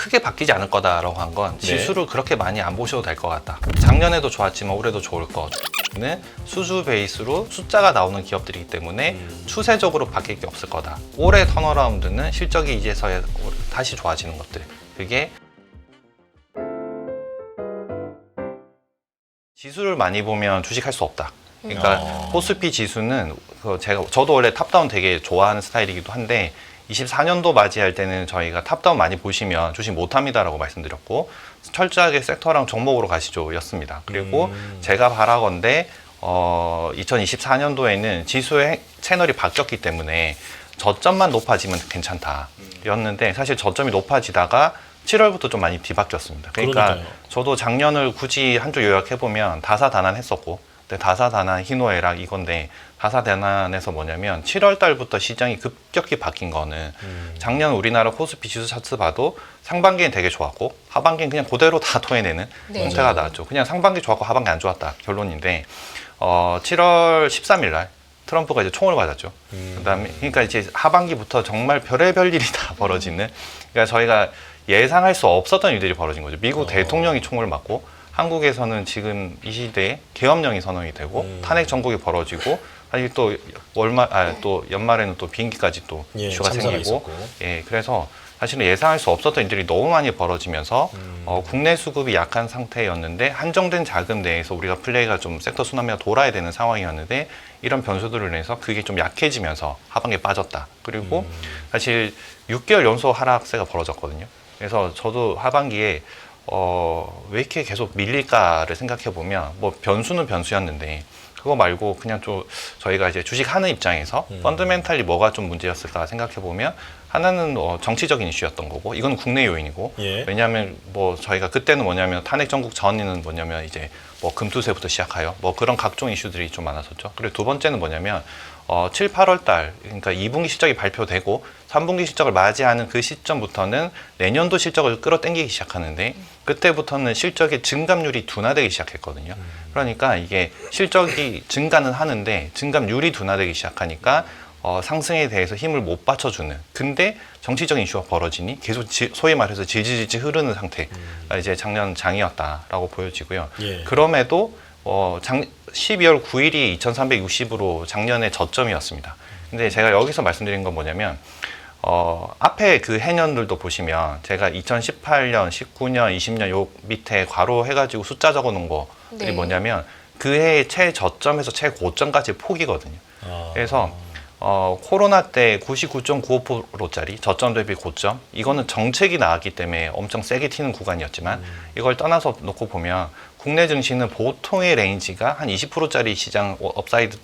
크게 바뀌지 않을 거다라고 한 건 네. 지수를 그렇게 많이 안 보셔도 될 것 같다. 작년에도 좋았지만 올해도 좋을 거는 수주 베이스로 숫자가 나오는 기업들이기 때문에 추세적으로 바뀔 게 없을 거다. 올해 턴어라운드는 실적이 이제서야 다시 좋아지는 것들. 그게 지수를 많이 보면 주식할 수 없다. 그러니까 코스피 지수는 저도 원래 탑다운 되게 좋아하는 스타일이기도 한데 24년도 맞이할 때는 저희가 탑다운 많이 보시면 주식 못합니다라고 말씀드렸고 철저하게 섹터랑 종목으로 가시죠 였습니다. 그리고 제가 바라건대 2024년도에는 지수의 채널이 바뀌었기 때문에 저점만 높아지면 괜찮다 였는데 사실 저점이 높아지다가 7월부터 좀 많이 뒤바뀌었습니다. 그러니까 그러니까요. 저도 작년을 굳이 한 주 요약해보면 다사다난했었고 다사다난 희노애락 이건데 다사다난에서 뭐냐면 7월 달부터 시장이 급격히 바뀐 거는 작년 우리나라 코스피 지수 차트 봐도 상반기엔 되게 좋았고 하반기엔 그냥 그대로 다 토해내는 네. 형태가 나왔죠. 그냥 상반기 좋았고 하반기 안 좋았다 결론인데 7월 13일 날 트럼프가 이제 총을 맞았죠. 그다음에 그러니까 이제 하반기부터 정말 별의별 일이 다 벌어지는 그러니까 저희가 예상할 수 없었던 일들이 벌어진 거죠. 미국 대통령이 총을 맞고 한국에서는 지금 이 시대에 계엄령이 선언이 되고 탄핵 정국이 벌어지고 사실 또 또 연말에는 또 비행기까지 또 이슈가 생기고 있었고. 그래서 사실은 예상할 수 없었던 일들이 너무 많이 벌어지면서 국내 수급이 약한 상태였는데 한정된 자금 내에서 우리가 플레이가 좀 섹터 순환매가 돌아야 되는 상황이었는데 이런 변수들을 인해서 그게 좀 약해지면서 하반기에 빠졌다. 그리고 사실 6개월 연속 하락세가 벌어졌거든요. 그래서 저도 하반기에 왜 이렇게 계속 밀릴까를 생각해 보면 뭐 변수는 변수였는데 그거 말고 그냥 좀 저희가 이제 주식 하는 입장에서 펀더멘탈리 뭐가 좀 문제였을까 생각해 보면 하나는 정치적인 이슈였던 거고 이건 국내 요인이고 왜냐하면 뭐 저희가 그때는 뭐냐면 탄핵 정국 전에는 뭐냐면 이제 뭐 금투세부터 시작하여 뭐 그런 각종 이슈들이 좀 많았었죠. 그리고 두 번째는 뭐냐면 7, 8월 달 그러니까 2분기 실적이 발표되고 3분기 실적을 맞이하는 그 시점부터는 내년도 실적을 끌어당기기 시작하는데 그때부터는 실적의 증감률이 둔화되기 시작했거든요. 그러니까 이게 실적이 증가는 하는데 증감률이 둔화되기 시작하니까 상승에 대해서 힘을 못 받쳐주는 근데 정치적인 이슈가 벌어지니 계속 소위 말해서 질질질 흐르는 상태가 이제 작년 장이었다라고 보여지고요. 그럼에도 12월 9일이 2360으로 작년의 저점이었습니다. 근데 제가 여기서 말씀드린 건 뭐냐면 앞에 그 해년들도 보시면 제가 2018년, 19년, 20년 요 밑에 괄호 해가지고 숫자 적어 놓은 것들이 뭐냐면 그 해의 최저점에서 최고점까지 폭이거든요. 그래서 코로나 때 99.95%짜리 저점 대비 고점 이거는 정책이 나왔기 때문에 엄청 세게 튀는 구간이었지만 이걸 떠나서 놓고 보면 국내 증시는 보통의 레인지가 한 20%짜리 시장 업사이드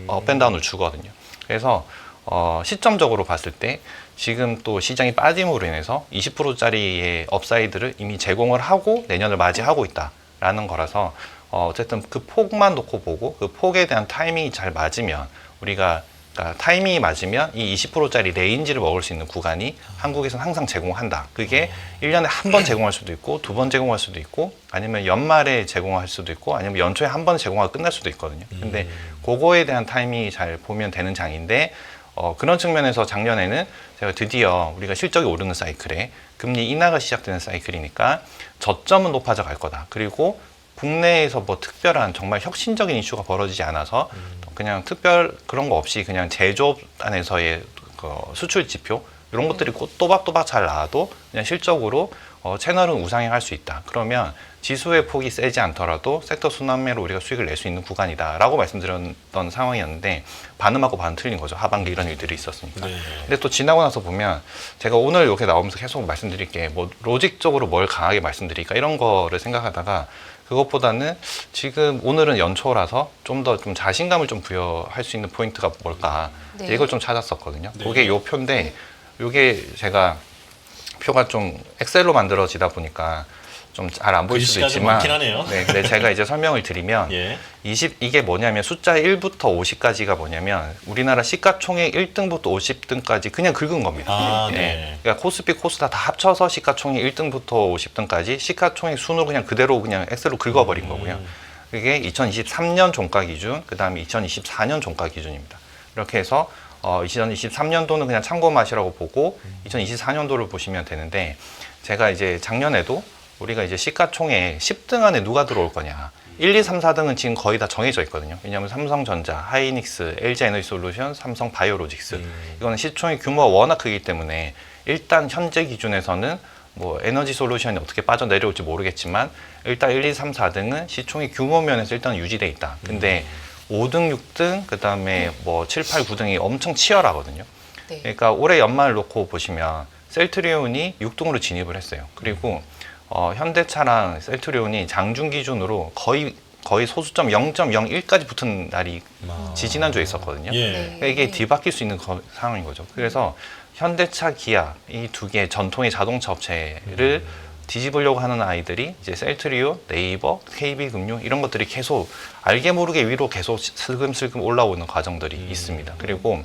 업앤다운을 주거든요. 그래서 시점적으로 봤을 때 지금 또 시장이 빠짐으로 인해서 20%짜리의 업사이드를 이미 제공을 하고 내년을 맞이하고 있다라는 거라서 어쨌든 그 폭만 놓고 보고 그 폭에 대한 타이밍이 잘 맞으면 우리가 그러니까 타이밍이 맞으면 이 20%짜리 레인지를 먹을 수 있는 구간이 한국에서는 항상 제공한다. 그게 1년에 한 번 제공할 수도 있고 두 번 제공할 수도 있고 아니면 연말에 제공할 수도 있고 아니면 연초에 한 번 제공하고 끝날 수도 있거든요. 근데 그거에 대한 타이밍이 잘 보면 되는 장인데 그런 측면에서 작년에는 제가 드디어 우리가 실적이 오르는 사이클에 금리 인하가 시작되는 사이클이니까 저점은 높아져 갈 거다. 그리고 국내에서 뭐 특별한 정말 혁신적인 이슈가 벌어지지 않아서 그냥 특별 그런 거 없이 그냥 제조업 안에서의 그 수출 지표 이런 것들이 또박또박 잘 나와도 그냥 실적으로 채널은 우상향할 수 있다. 그러면 지수의 폭이 세지 않더라도 섹터 순환매로 우리가 수익을 낼 수 있는 구간이다라고 말씀드렸던 상황이었는데 반음하고 반 틀린 거죠. 하반기 이런 일들이 있었으니까. 근데 또 지나고 나서 보면 제가 오늘 이렇게 나오면서 계속 말씀드릴 게 뭐 로직적으로 뭘 강하게 말씀드릴까 이런 거를 생각하다가 그것보다는 지금 오늘은 연초라서 좀 더 좀 자신감을 좀 부여할 수 있는 포인트가 뭘까 이걸 좀 찾았었거든요. 그게 요 표인데 요게 제가 표가 좀 엑셀로 만들어지다 보니까 좀 잘 안 보일 수도 있지만 근데 제가 이제 설명을 드리면 이게 뭐냐면 숫자 1부터 50까지가 뭐냐면 우리나라 시가총액 1등부터 50등까지 그냥 긁은 겁니다. 그러니까 코스피, 코스닥 다 합쳐서 시가총액 1등부터 50등까지 시가총액 순으로 그냥 그대로 그냥 엑셀로 긁어버린 거고요. 그게 2023년 종가 기준, 그 다음에 2024년 종가 기준입니다. 이렇게 해서 2023년도는 그냥 참고 맛이라고 보고 2024년도를 보시면 되는데 제가 이제 작년에도 우리가 이제 시가총액 10등 안에 누가 들어올 거냐. 1, 2, 3, 4등은 지금 거의 다 정해져 있거든요. 왜냐하면 삼성전자, 하이닉스, LG에너지솔루션, 삼성바이오로직스. 이거는 시총의 규모가 워낙 크기 때문에 일단 현재 기준에서는 뭐 에너지 솔루션이 어떻게 빠져내려올지 모르겠지만 일단 1, 2, 3, 4등은 시총의 규모 면에서 일단 유지돼 있다. 근데 5등, 6등, 그다음에 뭐 7, 8, 9등이 엄청 치열하거든요. 네. 그러니까 올해 연말 놓고 보시면 셀트리온이 6등으로 진입을 했어요. 그리고 현대차랑 셀트리온이 장중 기준으로 거의 소수점 0.01까지 붙은 날이 지지난주에 있었거든요. 예. 그러니까 이게 뒤바뀔 수 있는 상황인 거죠. 그래서 현대차, 기아 이 두 개의 전통의 자동차 업체를 뒤집으려고 하는 아이들이 이제 셀트리온, 네이버, KB금융 이런 것들이 계속 알게 모르게 위로 계속 슬금슬금 올라오는 과정들이 있습니다. 그리고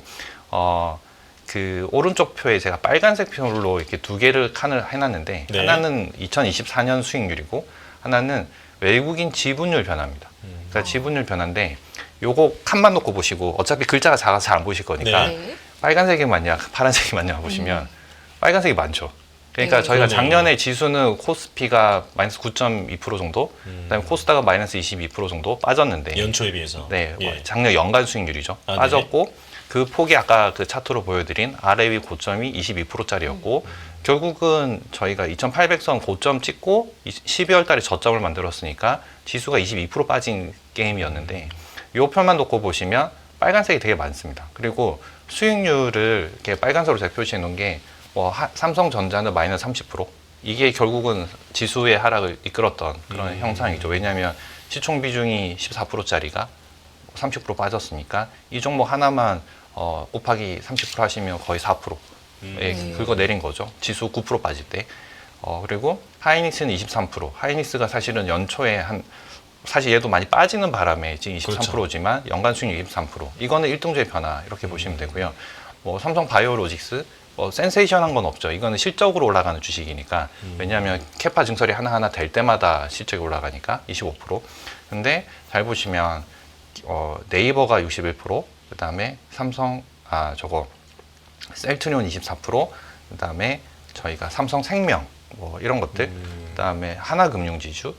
그 오른쪽 표에 제가 빨간색 표로 이렇게 두 개를 칸을 해놨는데 네. 하나는 2024년 수익률이고 하나는 외국인 지분율 변화입니다. 그러니까 지분율 변화인데 요거 칸만 놓고 보시고 어차피 글자가 작아서 잘 안 보실 거니까 네. 빨간색이 맞냐 파란색이 맞냐 보시면 빨간색이 많죠. 그러니까 네. 저희가 그러네요. 작년에 지수는 코스피가 마이너스 9.2% 정도, 그다음에 코스닥가 마이너스 22% 정도 빠졌는데 연초에 비해서. 네, 예. 작년 연간 수익률이죠. 아, 네. 빠졌고 그 폭이 아까 그 차트로 보여드린 아래 위 고점이 22%짜리였고 결국은 저희가 2,800선 고점 찍고 12월 달에 저점을 만들었으니까 지수가 22% 빠진 게임이었는데 이 표만 놓고 보시면 빨간색이 되게 많습니다. 그리고 수익률을 이렇게 빨간색으로 제가 표시해 놓은 게 뭐 삼성전자는 마이너스 30%. 이게 결국은 지수의 하락을 이끌었던 그런 형상이죠. 왜냐하면 시총 비중이 14%짜리가 30% 빠졌으니까 이 종목 하나만 곱하기 30% 하시면 거의 4%에 긁어내린 거죠. 지수 9% 빠질 때. 그리고 하이닉스는 23%. 하이닉스가 사실은 연초에 사실 얘도 많이 빠지는 바람에 지금 23%지만 연간 수익률 23%. 이거는 일등주의 변화 이렇게 보시면 되고요. 뭐 삼성 바이오로직스 뭐 센세이션한 건 없죠. 이거는 실적으로 올라가는 주식이니까. 왜냐하면 캐파 증설이 하나하나 될 때마다 실적이 올라가니까 25%. 근데 잘 보시면 네이버가 61%, 그다음에 셀트리온 24%, 그다음에 저희가 삼성생명 뭐 이런 것들, 그다음에 하나금융지주,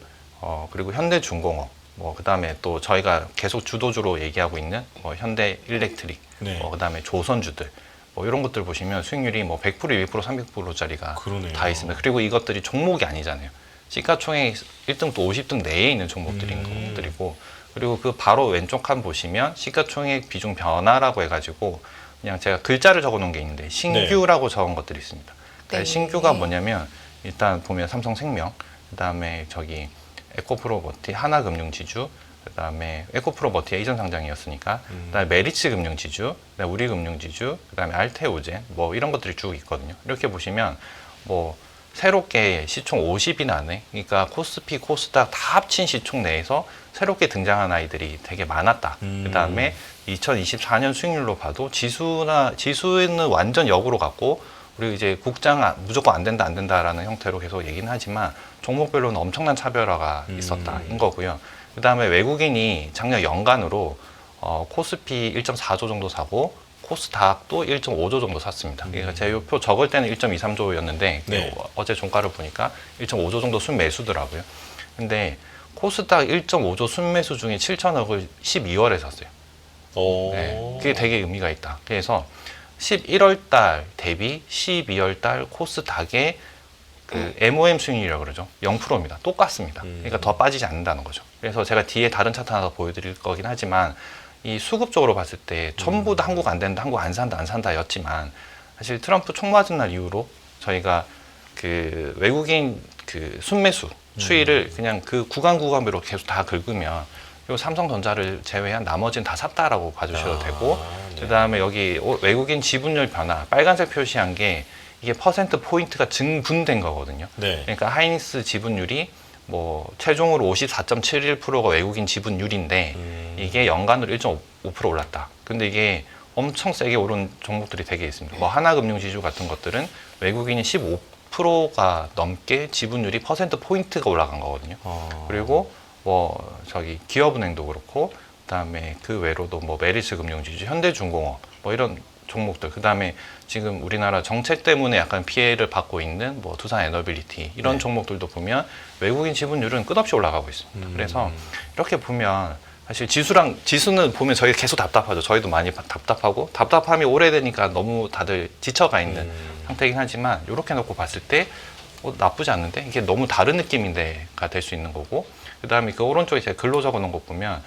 그리고 현대중공업, 뭐 그다음에 또 저희가 계속 주도주로 얘기하고 있는 뭐 현대일렉트릭, 네. 그다음에 조선주들. 뭐 이런 것들 보시면 수익률이 뭐 100%, 200%, 300%짜리가 그러네요. 다 있습니다. 그리고 이것들이 종목이 아니잖아요. 시가총액 1등 또 50등 내에 있는 종목들인 것들이고, 그리고 그 바로 왼쪽 칸 보시면 시가총액 비중 변화라고 해가지고 그냥 제가 글자를 적어놓은 게 있는데 신규라고 적은 것들이 있습니다. 네. 신규가 뭐냐면 일단 보면 삼성생명, 그다음에 저기 에코프로버티, 하나금융지주, 그다음에 에코프로버티가 이전 상장이었으니까, 그다음에 메리츠금융지주, 그다음에 우리금융지주, 그다음에 알테오젠 뭐 이런 것들이 쭉 있거든요. 이렇게 보시면 뭐 새롭게 시총 50인 안에, 그러니까 코스피, 코스닥 다 합친 시총 내에서 새롭게 등장한 아이들이 되게 많았다. 그다음에 2024년 수익률로 봐도 지수는 완전 역으로 갔고, 우리 이제 국장 무조건 안 된다라는 형태로 계속 얘기는 하지만 종목별로는 엄청난 차별화가 있었다인 거고요. 그다음에 외국인이 작년 연간으로 코스피 1.4조 정도 사고 코스닥도 1.5조 정도 샀습니다. 그러니까 제 표 적을 때는 1.23조였는데 네. 어제 종가를 보니까 1.5조 정도 순매수더라고요. 근데 코스닥 1.5조 순매수 중에 7천억을 12월에 샀어요. 오. 네, 그게 되게 의미가 있다. 그래서 11월 달 대비 12월 달 코스닥의 그 MOM 수익률이라고 그러죠. 0%입니다. 똑같습니다. 그러니까 더 빠지지 않는다는 거죠. 그래서 제가 뒤에 다른 차트 하나 더 보여드릴 거긴 하지만 이 수급적으로 봤을 때 전부 다 한국 안 된다, 한국 안 산다였지만 사실 트럼프 총 맞은 날 이후로 저희가 그 외국인 그 순매수 추이를 그냥 그 구간별로 계속 다 긁으면 그리고 삼성전자를 제외한 나머지는 다 샀다라고 봐주셔도 되고, 네. 그다음에 여기 외국인 지분율 변화 빨간색 표시한 게 이게 퍼센트 포인트가 증분된 거거든요. 네. 그러니까 하이닉스 지분율이 뭐 최종으로 54.71%가 외국인 지분율인데 이게 연간으로 1.5% 올랐다. 근데 이게 엄청 세게 오른 종목들이 되게 있습니다. 뭐 하나금융지주 같은 것들은 외국인이 15%가 넘게 지분율이 퍼센트 포인트가 올라간 거거든요. 그리고 뭐 저기 기업은행도 그렇고, 그다음에 그 외로도 뭐 메리츠 금융지주, 현대중공업 뭐 이런 종목들, 그 다음에 지금 우리나라 정책 때문에 약간 피해를 받고 있는 뭐 두산 에너빌리티 이런 네. 종목들도 보면 외국인 지분율은 끝없이 올라가고 있습니다. 그래서 이렇게 보면 사실 지수는 보면 저희 계속 답답하죠. 저희도 많이 답답하고 답답함이 오래되니까 너무 다들 지쳐가 있는 상태이긴 하지만 이렇게 놓고 봤을 때 나쁘지 않는데 이게 너무 다른 느낌인데가 될 수 있는 거고, 그 다음에 그 오른쪽에 제가 글로 적어놓은 거 보면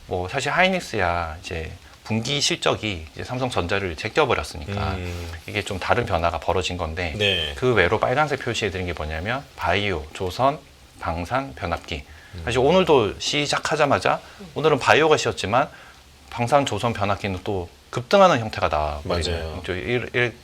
뭐 사실 하이닉스야 이제 분기 실적이 이제 삼성전자를 제껴버렸으니까 이게 좀 다른 변화가 벌어진 건데 네. 그 외로 빨간색 표시해드린 게 뭐냐면 바이오, 조선, 방산, 변압기. 사실 오늘도 시작하자마자 오늘은 바이오가 쉬었지만 방산, 조선, 변압기는 또 급등하는 형태가 나와버리는.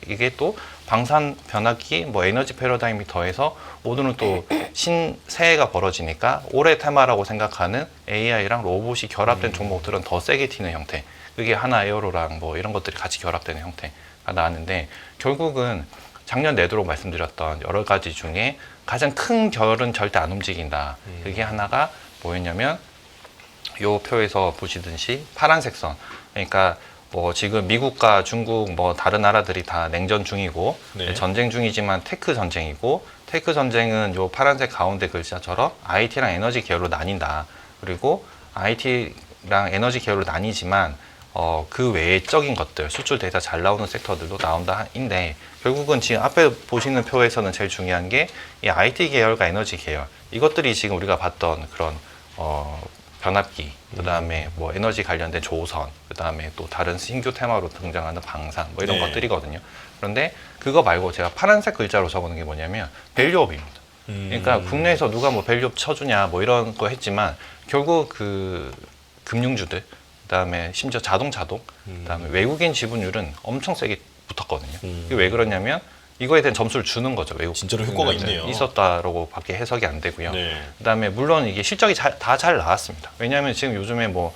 이게 또 방산, 변압기, 뭐 에너지 패러다임이 더해서 오늘은 또 신세해가 벌어지니까 올해 테마라고 생각하는 AI랑 로봇이 결합된 종목들은 더 세게 튀는 형태. 그게 하나 에어로랑 뭐 이런 것들이 같이 결합되는 형태가 나왔는데 결국은 작년 내도록 말씀드렸던 여러 가지 중에 가장 큰 결은 절대 안 움직인다. 그게 하나가 뭐였냐면 요 표에서 보시듯이 파란색 선. 그러니까 뭐 지금 미국과 중국 뭐 다른 나라들이 다 냉전 중이고 네. 전쟁 중이지만 테크 전쟁이고, 테크 전쟁은 요 파란색 가운데 글자처럼 IT랑 에너지 계열로 나뉜다. 그리고 IT랑 에너지 계열로 나뉘지만 그 외적인 것들, 수출 데이터 잘 나오는 섹터들도 나온다인데 결국은 지금 앞에 보시는 표에서는 제일 중요한 게 이 IT 계열과 에너지 계열, 이것들이 지금 우리가 봤던 그런 변압기, 그 다음에 뭐 에너지 관련된 조선, 그 다음에 또 다른 신규 테마로 등장하는 방산, 뭐 이런 네. 것들이거든요. 그런데 그거 말고 제가 파란색 글자로 적어놓은 게 뭐냐면 밸류업입니다. 그러니까 국내에서 누가 뭐 밸류업 쳐주냐 뭐 이런 거 했지만 결국 그 금융주들, 그다음에 심지어 자동차도, 그다음에 외국인 지분율은 엄청 세게 붙었거든요. 이게 왜 그러냐면 이거에 대한 점수를 주는 거죠. 외국 진짜로 효과가 있네요. 있었다라고밖에 해석이 안 되고요. 네. 그다음에 물론 이게 실적이 다 잘 나왔습니다. 왜냐하면 지금 요즘에 뭐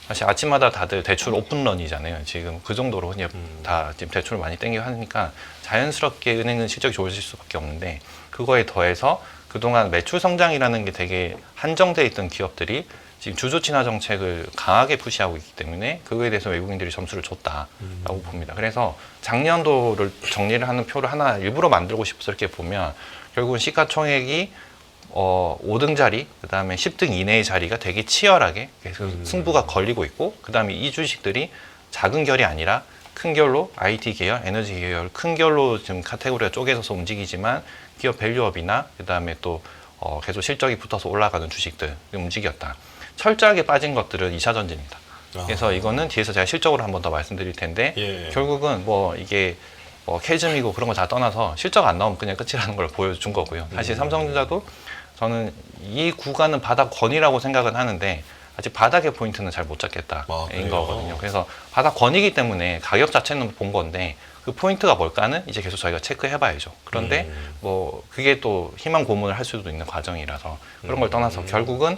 사실 아침마다 다들 대출 오픈런이잖아요. 지금 그 정도로 그냥 다 지금 대출을 많이 땡기고 하니까 자연스럽게 은행은 실적이 좋아질 수밖에 없는데, 그거에 더해서 그동안 매출 성장이라는 게 되게 한정돼 있던 기업들이 지금 주주 친화 정책을 강하게 푸시하고 있기 때문에 그거에 대해서 외국인들이 점수를 줬다라고 봅니다. 그래서 작년도를 정리를 하는 표를 하나 일부러 만들고 싶어서 이렇게 보면 결국은 시가총액이 5등 자리, 그 다음에 10등 이내의 자리가 되게 치열하게 계속 승부가 걸리고 있고, 그 다음에 이 주식들이 작은 결이 아니라 큰 결로 IT 계열, 에너지 계열 큰 결로 지금 카테고리가 쪼개져서 움직이지만 기업 밸류업이나 그 다음에 또 계속 실적이 붙어서 올라가는 주식들 움직였다. 철저하게 빠진 것들은 2차 전지입니다. 그래서 이거는 뒤에서 제가 실적으로 한 번 더 말씀드릴 텐데 예. 결국은 뭐 이게 캐즘이고 그런 거 다 떠나서 실적 안 나오면 그냥 끝이라는 걸 보여준 거고요. 사실 삼성전자도 저는 이 구간은 바닥권이라고 생각은 하는데 아직 바닥의 포인트는 잘 못 잡겠다인 거거든요. 그래서 바닥권이기 때문에 가격 자체는 본 건데 그 포인트가 뭘까는 이제 계속 저희가 체크해봐야죠. 그런데 뭐 그게 또 희망 고문을 할 수도 있는 과정이라서 그런 걸 떠나서 결국은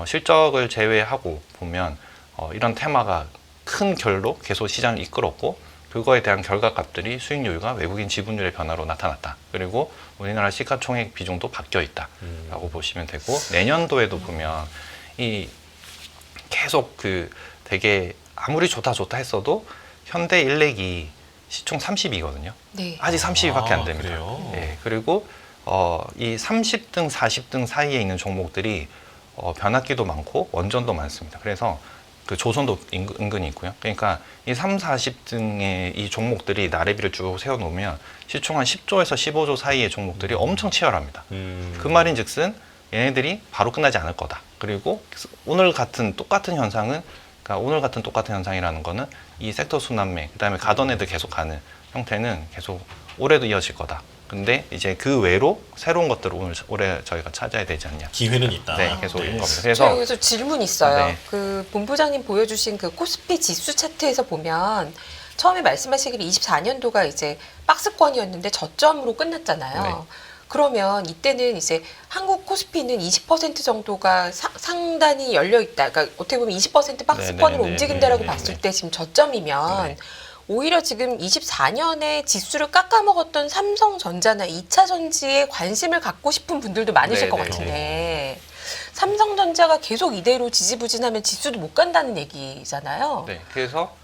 실적을 제외하고 보면 이런 테마가 큰 결로 계속 시장을 이끌었고, 그거에 대한 결과값들이 수익률과 외국인 지분율의 변화로 나타났다. 그리고 우리나라 시가총액 비중도 바뀌어 있다라고 보시면 되고, 내년도에도 보면 이 계속 그 되게 아무리 좋다 했어도 현대 일렉이 시총 30이거든요. 네. 아직 30위밖에 안 됩니다. 그래요? 네, 그리고 이 30등, 40등 사이에 있는 종목들이 변압기도 많고 원전도 많습니다. 그래서 그 조선도 은근히 있고요. 그러니까 이 3, 40등의 이 종목들이 나래비를 쭉 세워놓으면 시총 한 10조에서 15조 사이의 종목들이 엄청 치열합니다. 그 말인즉슨 얘네들이 바로 끝나지 않을 거다. 그리고 오늘 같은 똑같은 현상은, 그러니까 오늘 같은 똑같은 현상이라는 거는 이 섹터 순환매, 그다음에 가던 애들 계속 가는 형태는 계속 올해도 이어질 거다. 근데 이제 그 외로 새로운 것들을 올해 저희가 찾아야 되지 않냐. 기회는 있다. 네, 계속 있는 겁니다. 제가 그래서 여기서 질문 있어요. 네. 그 본부장님 보여주신 그 코스피 지수 차트에서 보면 처음에 말씀하시기를 24년도가 이제 박스권이었는데 저점으로 끝났잖아요. 네. 그러면 이때는 이제 한국 코스피는 20% 정도가 상단이 열려 있다. 그러니까 어떻게 보면 20% 박스권으로 네네네. 움직인다라고 네네네. 봤을 때 지금 저점이면 네. 오히려 지금 24년에 지수를 깎아먹었던 삼성전자나 2차 전지에 관심을 갖고 싶은 분들도 많으실 것 네네네. 같은데 삼성전자가 계속 이대로 지지부진하면 지수도 못 간다는 얘기잖아요. 네, 그래서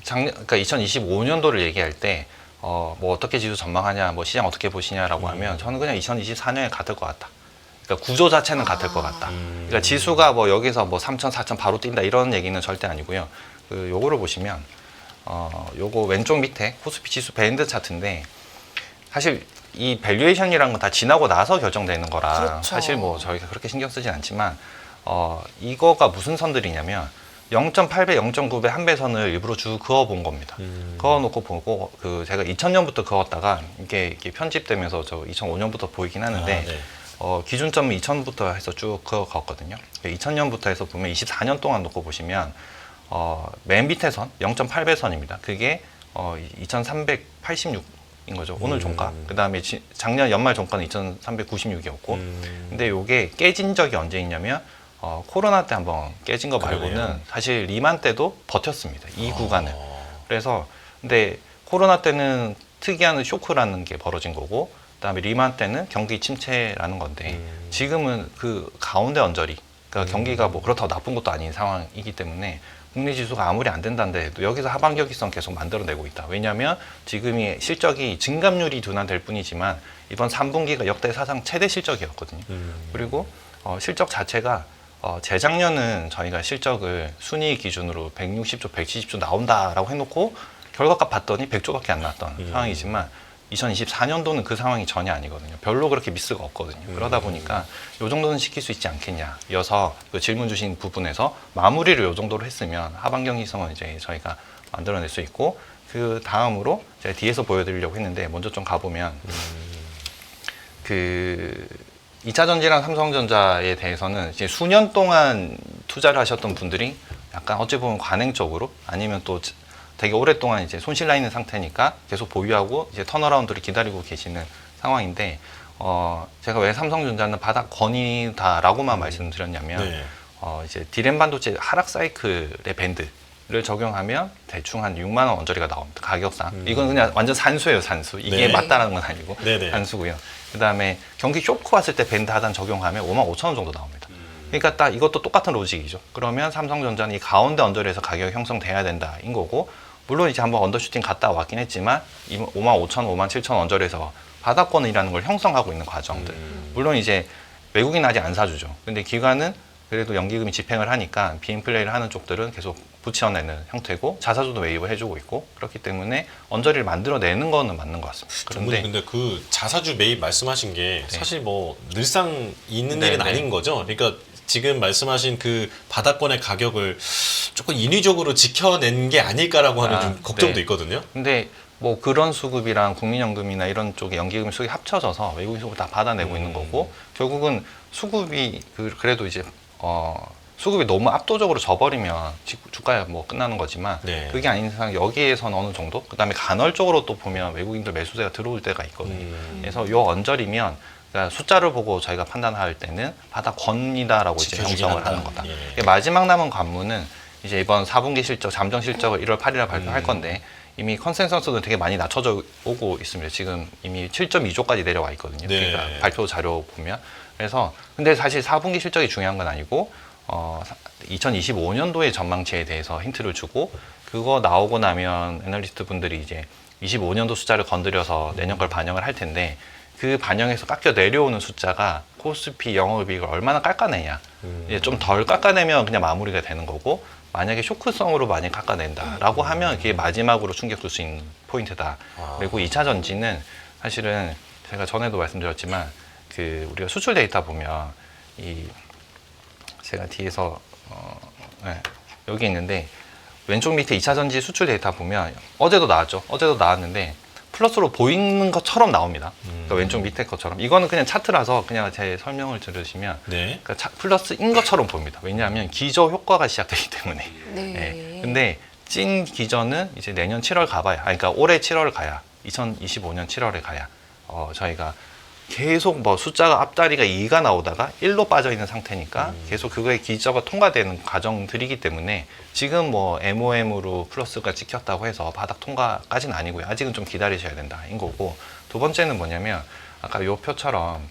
그러니까 2025년도를 얘기할 때 뭐 어떻게 지수 전망하냐, 뭐 시장 어떻게 보시냐라고 하면 저는 그냥 2024년에 같을 것 같다. 그러니까 구조 자체는 같을 것 같다. 그러니까 지수가 뭐 여기서 뭐 3천, 4천 바로 뛴다 이런 얘기는 절대 아니고요. 요거를 보시면 요거 왼쪽 밑에 코스피 지수 밴드 차트인데 사실 이 밸류에이션이라는 건 다 지나고 나서 결정되는 거라 그렇죠. 사실 뭐 저희가 그렇게 신경 쓰진 않지만 이거가 무슨 선들이냐면 0.8배, 0.9배 한 배선을 일부러 쭉 그어본 겁니다. 그어놓고 보고 제가 2000년부터 그었다가 이게 편집되면서 저 2005년부터 보이긴 하는데 네. 기준점은 2000부터 해서 쭉 그어갔거든요. 2000년부터 해서 보면 24년 동안 놓고 보시면 맨 밑에 선 0.8배 선입니다. 그게 2386인 거죠. 오늘 종가. 그 다음에 작년 연말 종가는 2396이었고 근데 요게 깨진 적이 언제 있냐면 코로나 때 한번 깨진 거 말고는 그러네요. 사실 리만 때도 버텼습니다. 이 구간을. 그래서 근데 코로나 때는 특이한 쇼크라는 게 벌어진 거고 그다음에 리만 때는 경기 침체라는 건데 지금은 그 가운데 언저리 그러니까 경기가 뭐 그렇다고 나쁜 것도 아닌 상황이기 때문에 국내 지수가 아무리 안 된다는데 해도 여기서 하반격이성 계속 만들어내고 있다. 왜냐하면 지금이 실적이 증감률이 둔화될 뿐이지만 이번 3분기가 역대 사상 최대 실적이었거든요. 그리고 실적 자체가 재작년은 저희가 실적을 순위 기준으로 160조, 170조 나온다라고 해놓고 결과값 봤더니 100조밖에 안 나왔던 상황이지만 2024년도는 그 상황이 전혀 아니거든요. 별로 그렇게 미스가 없거든요. 그러다 보니까 이 정도는 시킬 수 있지 않겠냐. 이어서 그 질문 주신 부분에서 마무리를 이 정도로 했으면 하반경이성은 이제 저희가 만들어낼 수 있고 그 다음으로 제가 뒤에서 보여드리려고 했는데 먼저 좀 가보면 그 2차전지랑 삼성전자에 대해서는 이제 수년 동안 투자를 하셨던 분들이 약간 어찌 보면 관행적으로 아니면 또 되게 오랫동안 이제 손실 나 있는 상태니까 계속 보유하고 이제 턴어라운드를 기다리고 계시는 상황인데 제가 왜 삼성전자는 바닥 건이다라고만 말씀드렸냐면 네. 이제 디램 반도체 하락 사이클의 밴드를 적용하면 대충 한 6만 원 언저리가 나옵니다. 가격상. 이건 그냥 완전 산수예요, 산수. 이게 네. 맞다라는 건 아니고 네네. 산수고요. 그다음에 경기 쇼크 왔을 때 밴드 하단 적용하면 5만 5천 원 정도 나옵니다. 그러니까 딱 이것도 똑같은 로직이죠. 그러면 삼성전자는 이 가운데 언저리에서 가격이 형성돼야 된다인 거고 물론 이제 한번 언더슈팅 갔다 왔긴 했지만 5만 5천, 5만 7천 언저리에서 바닥권이라는 걸 형성하고 있는 과정들. 물론 이제 외국인은 아직 안 사주죠. 근데 기관은 그래도 연기금이 집행을 하니까 비인플레이를 하는 쪽들은 계속 붙여내는 형태고 자사주도 매입을 해주고 있고 그렇기 때문에 언저리를 만들어내는 거는 맞는 것 같습니다. 그런데 그런데 근데 그 자사주 매입 말씀하신 게 네. 사실 뭐 늘상 있는 네, 일은 네. 아닌 거죠. 그러니까 지금 말씀하신 그 바닥권의 가격을 조금 인위적으로 지켜낸 게 아닐까라고 하는 좀 걱정도 네. 있거든요. 근데 뭐 그런 수급이랑 국민연금이나 이런 쪽의 연기금 수급이 합쳐져서 외국인 수급을 다 받아내고 있는 거고 결국은 수급이 그래도 이제 수급이 너무 압도적으로 져버리면 주가야 뭐 끝나는 거지만 네. 그게 아닌 이상 여기에서는 어느 정도 그다음에 간헐적으로 또 보면 외국인들 매수세가 들어올 때가 있거든요. 그래서 요 언저리면 그러니까 숫자를 보고 저희가 판단할 때는 바닥권이다라고 이제 지켜주긴 형성을 한다. 하는 거다. 예. 이게 마지막 남은 관문은 이제 이번 4분기 실적, 잠정 실적을 1월 8일에 발표할 건데 이미 컨센서스는 되게 많이 낮춰져 오고 있습니다. 지금 이미 7.2조까지 내려와 있거든요. 네. 그러니까 발표 자료 보면. 그래서 근데 사실 4분기 실적이 중요한 건 아니고 2025년도의 전망치에 대해서 힌트를 주고 그거 나오고 나면 애널리스트 분들이 이제 25년도 숫자를 건드려서 내년 걸 반영을 할 텐데 그 반영에서 깎여 내려오는 숫자가 코스피 영업이익을 얼마나 깎아내냐. 이제 좀 덜 깎아내면 그냥 마무리가 되는 거고 만약에 쇼크성으로 많이 깎아낸다라고 하면 그게 마지막으로 충격 줄 수 있는 포인트다. 그리고 2차 전지는 사실은 제가 전에도 말씀드렸지만 그 우리가 수출 데이터 보면 이 제가 뒤에서 네, 여기 있는데 왼쪽 밑에 2차 전지 수출 데이터 보면 어제도 나왔죠. 어제도 나왔는데 플러스로 보이는 것처럼 나옵니다. 그러니까 왼쪽 밑에 것처럼. 이거는 그냥 차트라서 그냥 제 설명을 들으시면 네. 그러니까 플러스인 것처럼 보입니다. 왜냐하면 기저 효과가 시작되기 때문에. 네. 네. 근데 찐 기저는 이제 내년 7월 가봐야, 그러니까 올해 7월 가야, 2025년 7월에 가야 저희가 계속 뭐 숫자가 앞다리가 2가 나오다가 1로 빠져 있는 상태니까 계속 그거의 기저가 통과되는 과정들이기 때문에 지금 뭐 MOM으로 플러스가 찍혔다고 해서 바닥 통과까지는 아니고요. 아직은 좀 기다리셔야 된다인 거고 두 번째는 뭐냐면 아까 요 표처럼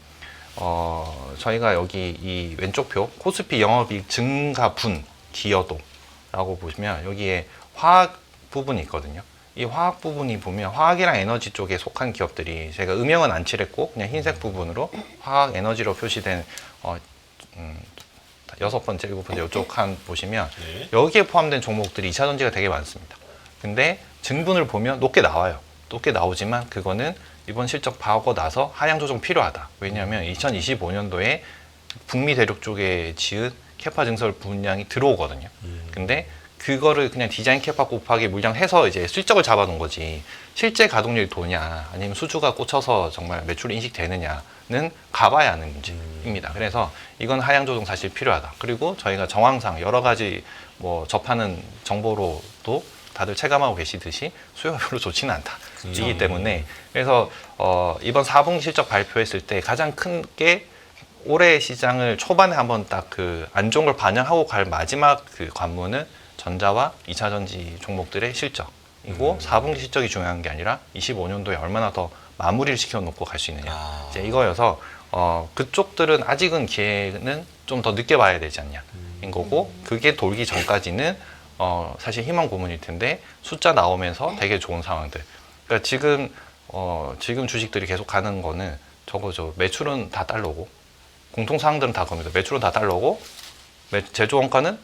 저희가 여기 이 왼쪽 표 코스피 영업이익 증가분 기여도라고 보시면 여기에 화학 부분이 있거든요. 이 화학 부분이 보면 화학이랑 에너지 쪽에 속한 기업들이 제가 음영은 안 칠했고 그냥 흰색 부분으로 화학 에너지로 표시된 6번째, 7번째 이쪽 칸 보시면 네. 여기에 포함된 종목들이 2차 전지가 되게 많습니다. 근데 증분을 보면 높게 나와요. 높게 나오지만 그거는 이번 실적 봐고 나서 하향 조정 필요하다. 왜냐하면 2025년도에 북미 대륙 쪽에 지은 캐파 증설 분량이 들어오거든요. 근데 그거를 그냥 디자인 캐파 곱하기 물량 해서 이제 실적을 잡아놓은 거지 실제 가동률이 도냐 아니면 수주가 꽂혀서 정말 매출이 인식되느냐는 가봐야 하는 문제입니다. 그래서 이건 하향 조정 사실 필요하다. 그리고 저희가 정황상 여러 가지 뭐 접하는 정보로도 다들 체감하고 계시듯이 수요가 별로 좋지는 않다. 이기 때문에 그래서 이번 4분기 실적 발표했을 때 가장 큰 게 올해 시장을 초반에 한번 딱 그 안 좋은 걸 반영하고 갈 마지막 그 관문은 전자와 2차 전지 종목들의 실적이고 4분기 실적이 중요한 게 아니라 25년도에 얼마나 더 마무리를 시켜놓고 갈 수 있느냐 이제 이거여서 그쪽들은 아직은 기회는 좀 더 늦게 봐야 되지 않냐인 거고 그게 돌기 전까지는 사실 희망 고문일 텐데 숫자 나오면서 되게 좋은 상황들. 그러니까 지금 주식들이 계속 가는 거는 저거죠. 매출은 다 달러고 공통 사항들은 다 겁니다. 매출은 다 달러고 제조 원가는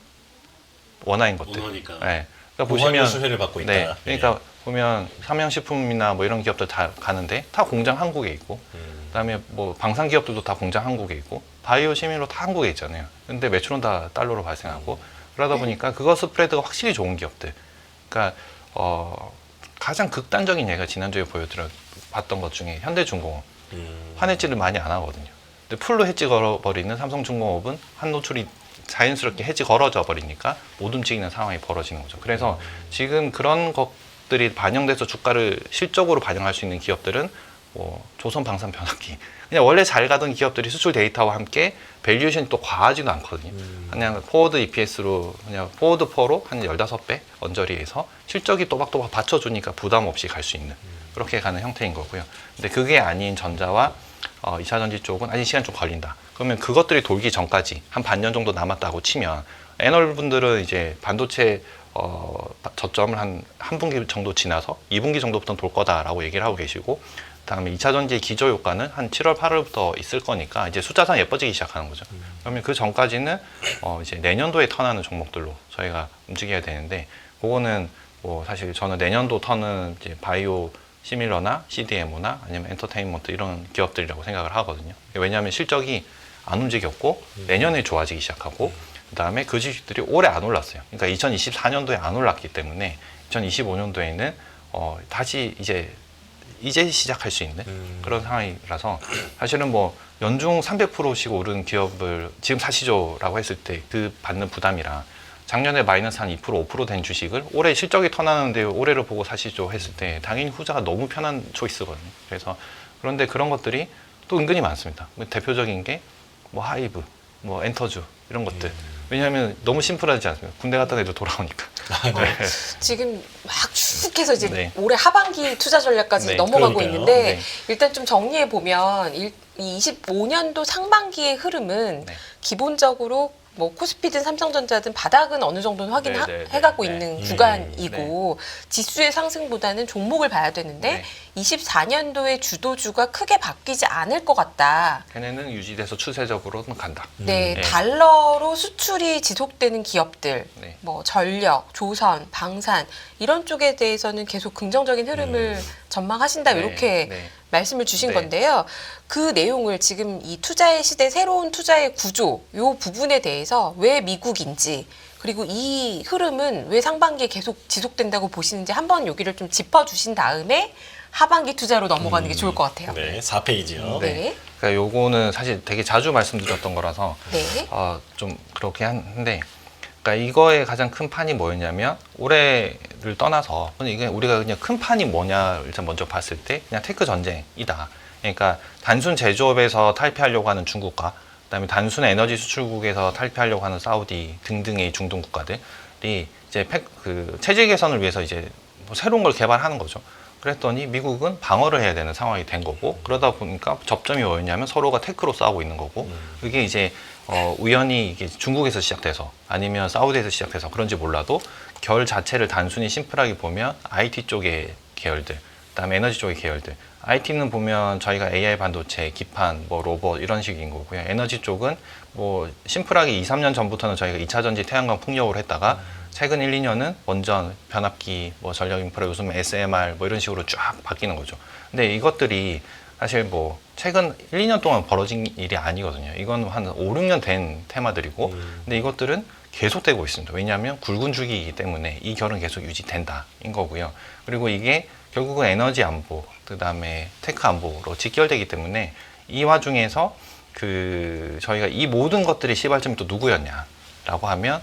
원화인 것들. 원화니까. 네. 그러니까 보시면 수혜를 받고 있다. 네. 그러니까 보면 삼양식품이나 뭐 이런 기업들 다 가는데 다 공장 한국에 있고 그다음에 뭐 방산 기업들도 다 공장 한국에 있고 바이오 시밀로 다 한국에 있잖아요. 근데 매출은 다 달러로 발생하고 그러다 보니까 그거 스프레드가 확실히 좋은 기업들. 그러니까 가장 극단적인 예가 지난주에 봤던 것 중에 현대중공업. 환해지를 많이 안 하거든요. 근데 풀로 해지 걸어버리는 삼성중공업은 한 노출이 자연스럽게 해지 걸어져 버리니까 못 움직이는 상황이 벌어지는 거죠. 그래서 지금 그런 것들이 반영돼서 주가를 실적으로 반영할 수 있는 기업들은 뭐 조선방산변압기 그냥 원래 잘 가던 기업들이 수출 데이터와 함께 밸류에이션이 또 과하지도 않거든요. 그냥 포워드 EPS로 그냥 포워드 퍼로 한 15배 언저리에서 실적이 또박또박 받쳐주니까 부담 없이 갈 수 있는 그렇게 가는 형태인 거고요. 근데 그게 아닌 전자와 2차 전지 쪽은 아직 시간 좀 걸린다. 그러면 그것들이 돌기 전까지 한 반년 정도 남았다고 치면 애널분들은 이제 반도체 저점을 한 분기 정도 지나서 2분기 정도부터는 돌 거다라고 얘기를 하고 계시고 그다음에 2차 전지의 기저 효과는 한 7월, 8월부터 있을 거니까 이제 숫자상 예뻐지기 시작하는 거죠. 그러면 그 전까지는 이제 내년도에 턴하는 종목들로 저희가 움직여야 되는데 그거는 뭐 사실 저는 내년도 턴은 이제 바이오 시밀러나 CDMO나 아니면 엔터테인먼트 이런 기업들이라고 생각을 하거든요. 왜냐하면 실적이 안 움직였고 내년에 좋아지기 시작하고 그다음에 그 주식들이 올해 안 올랐어요. 그러니까 2024년도에 안 올랐기 때문에 2025년도에는 다시 이제 시작할 수 있는 그런 상황이라서 사실은 뭐 연중 300%씩 오른 기업을 지금 사시죠라고 했을 때 그 받는 부담이랑 작년에 마이너스 한 2%, 5% 된 주식을 올해 실적이 턴하는데 올해를 보고 사시죠 했을 때 당연히 후자가 너무 편한 초이스거든요. 그래서 그런데 그런 것들이 또 은근히 많습니다. 대표적인 게 뭐 하이브, 뭐 엔터주 이런 것들. 왜냐하면 너무 심플하지 않습니까? 군대 갔다 애들 돌아오니까. 지금 막 쭉 해서 이제 네. 올해 하반기 투자 전략까지 네, 넘어가고 그러니까요. 있는데 네. 일단 좀 정리해 보면 이 25년도 상반기의 흐름은 네. 기본적으로 뭐 코스피든 삼성전자든 바닥은 어느 정도는 확인해가고 네, 있는 네. 구간이고 지수의 상승보다는 종목을 봐야 되는데 네. 24년도에 주도주가 크게 바뀌지 않을 것 같다. 걔네는 유지돼서 추세적으로는 간다. 네, 네. 달러로 수출이 지속되는 기업들, 네. 뭐 전력, 조선, 방산 이런 쪽에 대해서는 계속 긍정적인 흐름을 전망하신다 네, 이렇게 네. 말씀을 주신 네. 건데요. 그 내용을 지금 이 투자의 시대 새로운 투자의 구조 요 부분에 대해서 왜 미국인지 그리고 이 흐름은 왜 상반기에 계속 지속된다고 보시는지 한번 여기를 좀 짚어주신 다음에 하반기 투자로 넘어가는 게 좋을 것 같아요. 네, 4페이지요. 네. 그러니까 요거는 사실 되게 자주 말씀드렸던 거라서 네. 좀 그렇긴 한데 그러니까 이거의 가장 큰 판이 뭐였냐면 올해를 떠나서 이게 우리가 그냥 큰 판이 뭐냐를 일단 먼저 봤을 때 그냥 테크 전쟁이다. 그러니까 단순 제조업에서 탈피하려고 하는 중국과 그다음에 단순 에너지 수출국에서 탈피하려고 하는 사우디 등등의 중동 국가들이 이제 그 체질 개선을 위해서 이제 뭐 새로운 걸 개발하는 거죠. 그랬더니 미국은 방어를 해야 되는 상황이 된 거고 그러다 보니까 접점이 뭐였냐면 서로가 테크로 싸우고 있는 거고 그게 이제 우연히 이게 중국에서 시작돼서 아니면 사우디에서 시작돼서 그런지 몰라도 결 자체를 단순히 심플하게 보면 IT 쪽의 계열들, 그다음에 에너지 쪽의 계열들. IT는 보면 저희가 AI 반도체, 기판, 뭐 로봇 이런 식인 거고요. 에너지 쪽은 뭐 심플하게 2, 3년 전부터는 저희가 2차 전지 태양광 풍력으로 했다가 최근 1, 2년은 원전, 변압기, 뭐 전력 인프라, 요즘 SMR 뭐 이런 식으로 쫙 바뀌는 거죠. 근데 이것들이 사실 뭐 최근 1, 2년 동안 벌어진 일이 아니거든요. 이건 한 5, 6년 된 테마들이고 근데 이것들은 계속되고 있습니다. 왜냐하면 굵은 주기이기 때문에 이 결은 계속 유지된다인 거고요. 그리고 이게 결국은 에너지 안보, 그다음에 테크 안보로 직결되기 때문에 이 와중에서 저희가 이 모든 것들이 시발점이 또 누구였냐라고 하면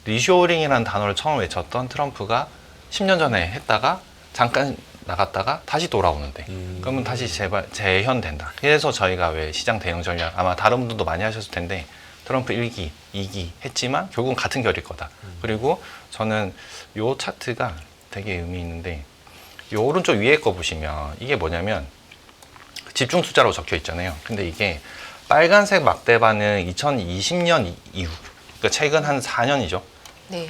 리쇼어링이라는 단어를 처음 외쳤던 트럼프가 10년 전에 했다가 잠깐 나갔다가 다시 돌아오는데 그러면 다시 재현된다. 그래서 저희가 왜 시장 대응 전략 아마 다른 분들도 많이 하셨을 텐데 트럼프 1기, 2기 했지만 결국은 같은 결일 거다. 그리고 저는 요 차트가 되게 의미 있는데 이 오른쪽 위에 거 보시면 이게 뭐냐면 집중 투자로 적혀 있잖아요. 근데 이게 빨간색 막대반은 2020년 이후, 그러니까 최근 한 4년이죠. 네.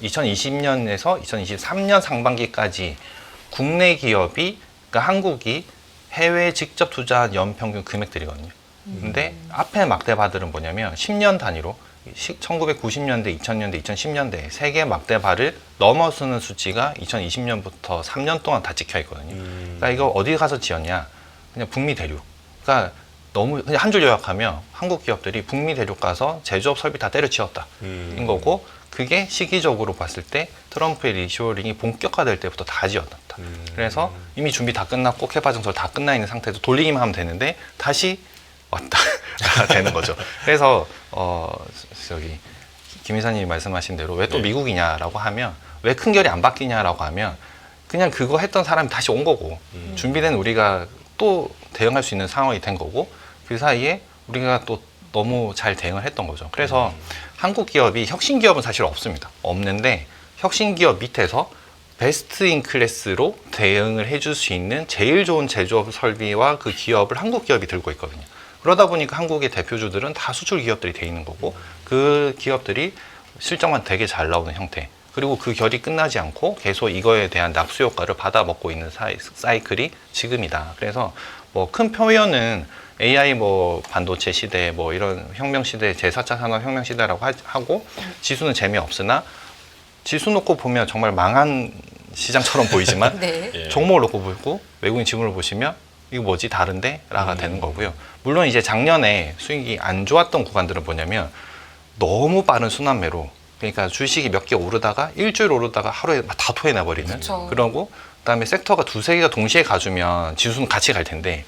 2020년에서 2023년 상반기까지 국내 기업이, 그러니까 한국이 해외 직접 투자한 연평균 금액들이거든요. 근데 앞에 막대바들은 뭐냐면 10년 단위로 1990년대, 2000년대, 2010년대 세계 막대바를 넘어서는 수치가 2020년부터 3년 동안 다 찍혀 있거든요. 그러니까 이거 어디 가서 지었냐? 그냥 북미 대륙. 그러니까 너무 그냥 한 줄 요약하면 한국 기업들이 북미 대륙 가서 제조업 설비 다 때려치웠다인 거고 그게 시기적으로 봤을 때 트럼프의 리쇼어링이 본격화될 때부터 다 지었다. 그래서 이미 준비 다 끝났고 캐파 증설 다 끝나 있는 상태에서 돌리기만 하면 되는데 다시 왔다 되는 거죠. 그래서 저기 김 이사님이 말씀하신 대로 왜 또 미국이냐라고 하면 왜 큰 결이 안 바뀌냐라고 하면 그냥 그거 했던 사람이 다시 온 거고 준비된 우리가 또 대응할 수 있는 상황이 된 거고 그 사이에 우리가 또 너무 잘 대응을 했던 거죠. 그래서 한국 기업이 혁신 기업은 사실 없는데 혁신 기업 밑에서 베스트 인 클래스로 대응을 해줄 수 있는 제일 좋은 제조업 설비와 그 기업을 한국 기업이 들고 있거든요. 그러다 보니까 한국의 대표주들은 다 수출 기업들이 돼 있는 거고 그 기업들이 실적만 되게 잘 나오는 형태. 그리고 그 결이 끝나지 않고 계속 이거에 대한 납수 효과를 받아 먹고 있는 사이클이 지금이다. 그래서 뭐 큰 표현은 AI 뭐 반도체 시대 뭐 이런 혁명 시대 제4차 산업 혁명 시대라고 하고 지수는 재미없으나 지수 놓고 보면 정말 망한 시장처럼 보이지만 네. 종목을 놓고 보고 외국인 지분을 보시면 이거 뭐지 다른데? 라가 되는 거고요. 물론 이제 작년에 수익이 안 좋았던 구간들은 뭐냐면 너무 빠른 순환매로 그러니까 주식이 몇 개 오르다가 일주일 오르다가 하루에 다 토해내버리는 그쵸. 그러고 그다음에 섹터가 두세 개가 동시에 가주면 지수는 같이 갈 텐데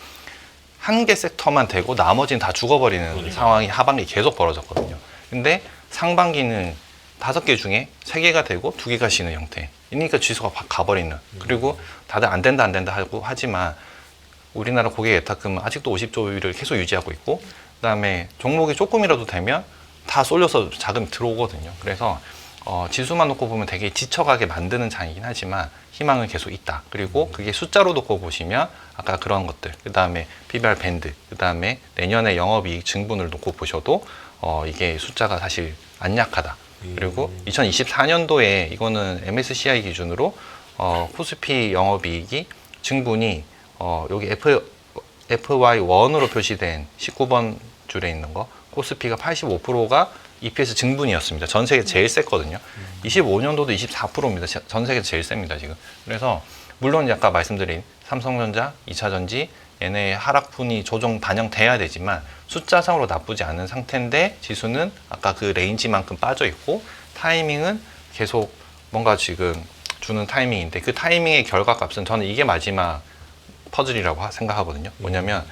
한 개 섹터만 되고 나머지는 다 죽어버리는 상황이 하반기 계속 벌어졌거든요. 근데 상반기는 5개 중에 3개가 되고 2개가 쉬는 형태. 그러니까 지수가 가버리는. 그리고 다들 안 된다 하고 하지만 우리나라 고객 예탁금은 아직도 50조를 계속 유지하고 있고 그다음에 종목이 조금이라도 되면 다 쏠려서 자금이 들어오거든요. 그래서 지수만 놓고 보면 되게 지쳐가게 만드는 장이긴 하지만 희망은 계속 있다. 그리고 그게 숫자로 놓고 보시면 아까 그런 것들, 그 다음에 PBR 밴드, 그 다음에 내년에 영업이익 증분을 놓고 보셔도 이게 숫자가 사실 안 약하다. 그리고 2024년도에 이거는 MSCI 기준으로 코스피 영업이익이 증분이 여기 FY1으로 표시된 19번 줄에 있는 거 코스피가 85%가 EPS 증분이었습니다. 전 세계 제일 셌거든요. 25년도도 24%입니다. 전 세계 제일 셉니다, 지금. 그래서 물론 아까 말씀드린 삼성전자, 2차전지 얘네 하락분이 조정 반영돼야 되지만 숫자상으로 나쁘지 않은 상태인데 지수는 아까 그 레인지만큼 빠져 있고 타이밍은 계속 뭔가 지금 주는 타이밍인데 그 타이밍의 결과값은 저는 이게 마지막 퍼즐이라고 생각하거든요. 뭐냐면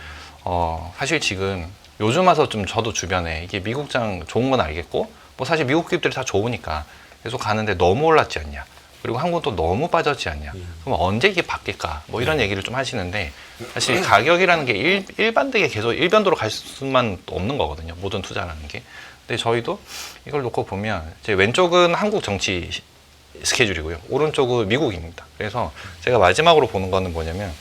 사실 지금 요즘 와서 좀 저도 주변에 이게 미국장 좋은 건 알겠고 뭐 사실 미국 기업들이 다 좋으니까 계속 가는데 너무 올랐지 않냐 그리고 한국도 너무 빠졌지 않냐 그럼 언제 이게 바뀔까 뭐 이런 얘기를 좀 하시는데 사실 가격이라는 게 일반되게 계속 일변도로 갈 수만 없는 거거든요. 모든 투자라는 게. 근데 저희도 이걸 놓고 보면 이제 왼쪽은 한국 정치 스케줄이고요. 오른쪽은 미국입니다. 그래서 제가 마지막으로 보는 거는 뭐냐면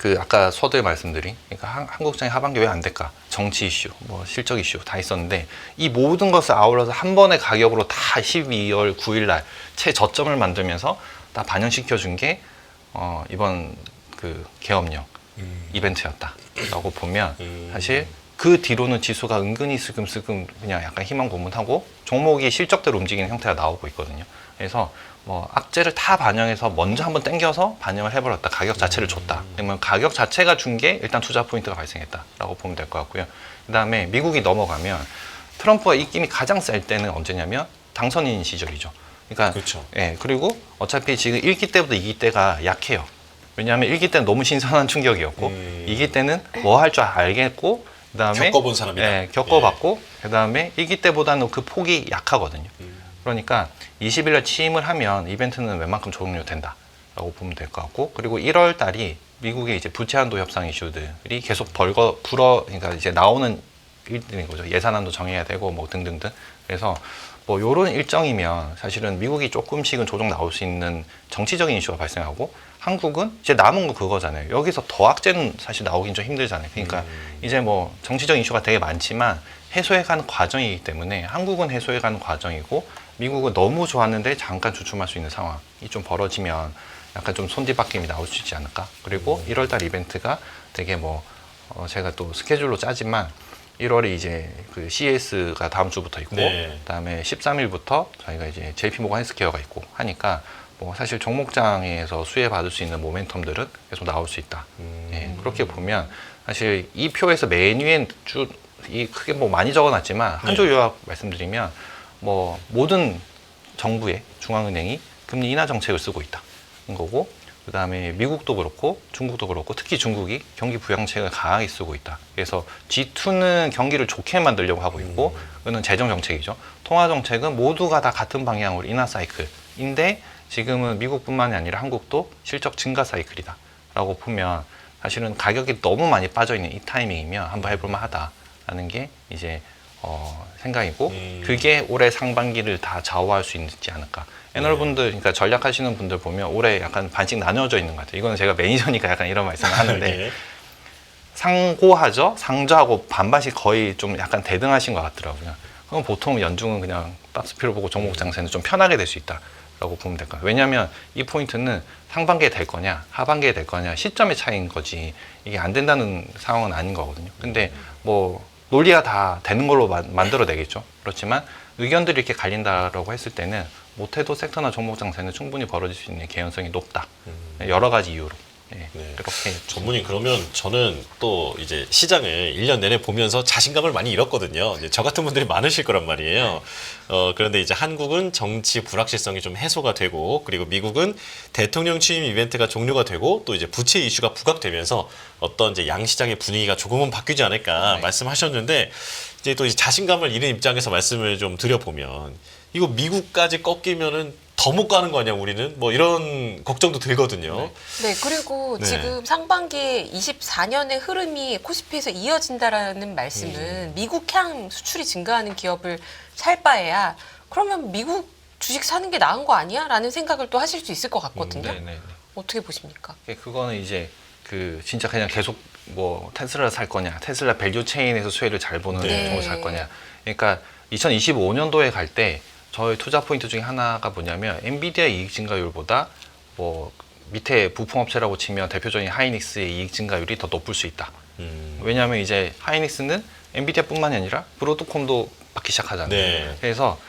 그 아까 서두에 말씀드린 그러니까 한국장이 하반기 왜 안 될까? 정치 이슈, 뭐 실적 이슈 다 있었는데 이 모든 것을 아울러서 한 번의 가격으로 다 12월 9일 날 최저점을 만들면서 다 반영시켜 준 게 이번 그 계엄령 이벤트였다라고 보면 사실 그 뒤로는 지수가 은근히 슬금슬금 그냥 약간 희망 고문하고 종목이 실적대로 움직이는 형태가 나오고 있거든요. 그래서 뭐 악재를 다 반영해서 먼저 한번 땡겨서 반영을 해버렸다. 가격 자체를 줬다. 그러면 가격 자체가 준 게 일단 투자 포인트가 발생했다라고 보면 될 것 같고요. 그다음에 미국이 넘어가면 트럼프가 입김이 가장 셀 때는 언제냐면 당선인 시절이죠. 그러니까 그렇죠. 예, 그리고 어차피 지금 1기 때보다 2기 때가 약해요. 왜냐하면 1기 때는 너무 신선한 충격이었고 2기 때는 뭐 할 줄 알겠고 그다음에 겪어본 사람이다. 예, 겪어봤고 그다음에 1기 때보다는 그 폭이 약하거든요. 그러니까 20일 날 취임을 하면 이벤트는 웬만큼 종료된다라고 보면 될 것 같고 그리고 1월 달이 미국의 이제 부채 한도 협상 이슈들이 계속 그러니까 이제 나오는 일들인 거죠. 예산안도 정해야 되고 뭐 등등등. 그래서 뭐 요런 일정이면 사실은 미국이 조금씩은 조정 나올 수 있는 정치적인 이슈가 발생하고 한국은 이제 남은 거 그거잖아요. 여기서 더 악재는 사실 나오긴 좀 힘들잖아요. 그러니까 이제 뭐 정치적인 이슈가 되게 많지만 해소해가는 과정이기 때문에 한국은 해소해가는 과정이고 미국은 너무 좋았는데 잠깐 주춤할 수 있는 상황이 좀 벌어지면 약간 좀 손뒤바뀜이 나올 수 있지 않을까. 그리고 1월달 이벤트가 되게 뭐 제가 또 스케줄로 짜지만 1월에 이제 그 CES가 다음 주부터 있고 네. 그다음에 13일부터 저희가 이제 JP모건 헬스케어가 있고 하니까 뭐 사실 종목장에서 수혜 받을 수 있는 모멘텀들은 계속 나올 수 있다. 예, 그렇게 보면 사실 이 표에서 맨 위엔 이 크게 뭐 많이 적어놨지만 한 줄 요약 말씀드리면 뭐 모든 정부의 중앙은행이 금리 인하 정책을 쓰고 있다는 거고 그다음에 미국도 그렇고 중국도 그렇고 특히 중국이 경기 부양책을 강하게 쓰고 있다. 그래서 G2는 경기를 좋게 만들려고 하고 있고 그거는 재정 정책이죠. 통화 정책은 모두가 다 같은 방향으로 인하 사이클인데 지금은 미국뿐만이 아니라 한국도 실적 증가 사이클이다라고 보면 사실은 가격이 너무 많이 빠져 있는 이 타이밍이면 한번 해볼 만하다라는 게 이제 생각이고 그게 올해 상반기를 다 좌우할 수 있지 않을까. 애널분들, 그러니까 전략하시는 분들 보면 올해 약간 반씩 나뉘어져 있는 것 같아요. 이거는 제가 매니저니까 약간 이런 말씀을 하는데 네. 상고하죠. 상저하고 반반씩 거의 좀 약간 대등하신 것 같더라고요. 그럼 보통 연중은 그냥 박스표를 보고 종목 장세는 좀 편하게 될 수 있다라고 보면 될 거예요. 왜냐하면 이 포인트는 상반기에 될 거냐, 하반기에 될 거냐 시점의 차이인 거지 이게 안 된다는 상황은 아닌 거거든요. 근데 뭐 논리가 다 되는 걸로 만들어내겠죠. 그렇지만 의견들이 이렇게 갈린다라고 했을 때는 못해도 섹터나 종목 장세는 충분히 벌어질 수 있는 개연성이 높다. 여러 가지 이유로. 예, 네. 그렇게 전문님 그러면 저는 또 이제 시장을 1년 내내 보면서 자신감을 많이 잃었거든요. 이제 저 같은 분들이 많으실 거란 말이에요. 그런데 이제 한국은 정치 불확실성이 좀 해소가 되고 그리고 미국은 대통령 취임 이벤트가 종료가 되고 또 이제 부채 이슈가 부각되면서 어떤 이제 양시장의 분위기가 조금은 바뀌지 않을까 네. 말씀하셨는데 이제 또 이제 자신감을 잃은 입장에서 말씀을 좀 드려보면 이거 미국까지 꺾이면은 더 못 가는 거 아니야 우리는 뭐 이런 걱정도 들거든요. 네, 그리고 네. 지금 상반기에 24년의 흐름이 코스피에서 이어진다라는 말씀은 미국 향 수출이 증가하는 기업을 살 바에야 그러면 미국 주식 사는 게 나은 거 아니야? 라는 생각을 또 하실 수 있을 것 같거든요. 네네. 어떻게 보십니까? 그거는 이제 그 진짜 그냥 계속 뭐 테슬라 살 거냐, 테슬라 밸류 체인에서 수혜를 잘 보는 네. 종을 살 거냐. 그러니까 2025년도에 갈 때 저희 투자 포인트 중에 하나가 뭐냐면 엔비디아 이익 증가율보다 뭐 밑에 부품업체라고 치면 대표적인 하이닉스의 이익 증가율이 더 높을 수 있다. 왜냐하면 이제 하이닉스는 엔비디아뿐만이 아니라 브로드콤도 받기 시작하잖아요. 네. 그래서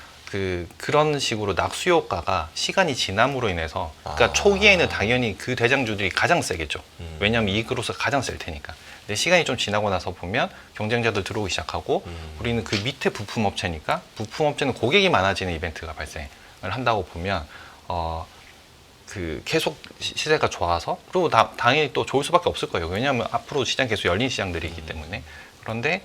그런 식으로 낙수 효과가 시간이 지남으로 인해서 그러니까 초기에는 당연히 그 대장주들이 가장 세겠죠. 왜냐하면 이익으로서 가장 셀 테니까. 근데 시간이 좀 지나고 나서 보면 경쟁자들 들어오기 시작하고 우리는 그 밑에 부품업체니까 부품업체는 고객이 많아지는 이벤트가 발생을 한다고 보면 그 계속 시세가 좋아서 그리고 당연히 또 좋을 수밖에 없을 거예요. 왜냐하면 앞으로 시장 계속 열린 시장들이기 때문에. 그런데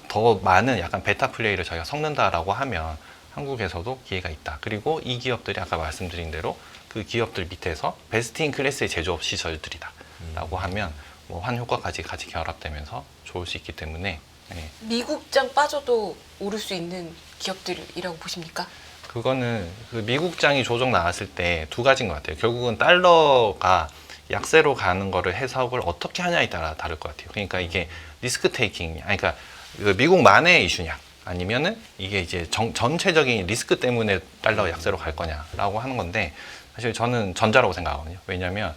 더 많은 약간 베타 플레이를 저희가 섞는다라고 하면 한국에서도 기회가 있다. 그리고 이 기업들이 아까 말씀드린 대로 그 기업들 밑에서 베스트 인 클래스의 제조업 시설들이다라고 하면 뭐 한 효과까지 같이 결합되면서 좋을 수 있기 때문에 네. 미국장 빠져도 오를 수 있는 기업들이라고 보십니까? 그거는 그 미국장이 조정 나왔을 때 두 가지인 것 같아요. 결국은 달러가 약세로 가는 거를 해석을 어떻게 하냐에 따라 다를 것 같아요. 그러니까 이게 리스크 테이킹, 아니 그러니까 그 미국만의 이슈냐, 아니면은 이게 이제 전체적인 리스크 때문에 달러 약세로 갈 거냐라고 하는 건데, 사실 저는 전자라고 생각하거든요. 왜냐하면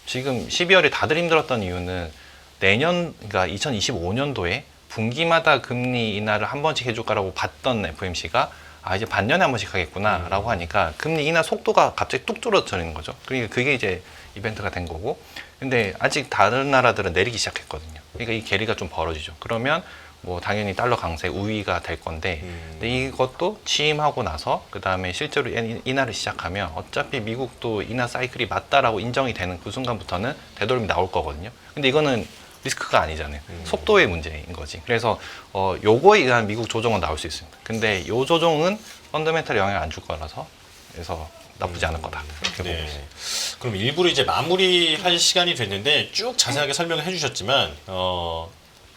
지금 12월에 다들 힘들었던 이유는 내년, 그러니까 2025년도에 분기마다 금리 인하를 한 번씩 해줄 거라고 봤던 FOMC가 이제 반년에 한 번씩 하겠구나라고 하니까 금리 인하 속도가 갑자기 뚝 줄어드는 거죠. 그러니까 그게 이제 이벤트가 된 거고, 근데 아직 다른 나라들은 내리기 시작했거든요. 그러니까 이 괴리가 좀 벌어지죠. 그러면 뭐 당연히 달러 강세 우위가 될 건데, 근데 이것도 취임하고 나서 그 다음에 실제로 인하를 시작하면 어차피 미국도 인하 사이클이 맞다라고 인정이 되는 그 순간부터는 되도록이면 나올 거거든요. 근데 이거는 리스크가 아니잖아요. 속도의 문제인 거지. 그래서 요거에 의한 미국 조정은 나올 수 있습니다. 근데 요 조정은 펀더멘털에 영향을 안 줄 거라서, 그래서 나쁘지 않을 거다. 이렇게 보고 있습니다. 그럼 일부러 이제 마무리할 시간이 됐는데 쭉 자세하게 설명을 해주셨지만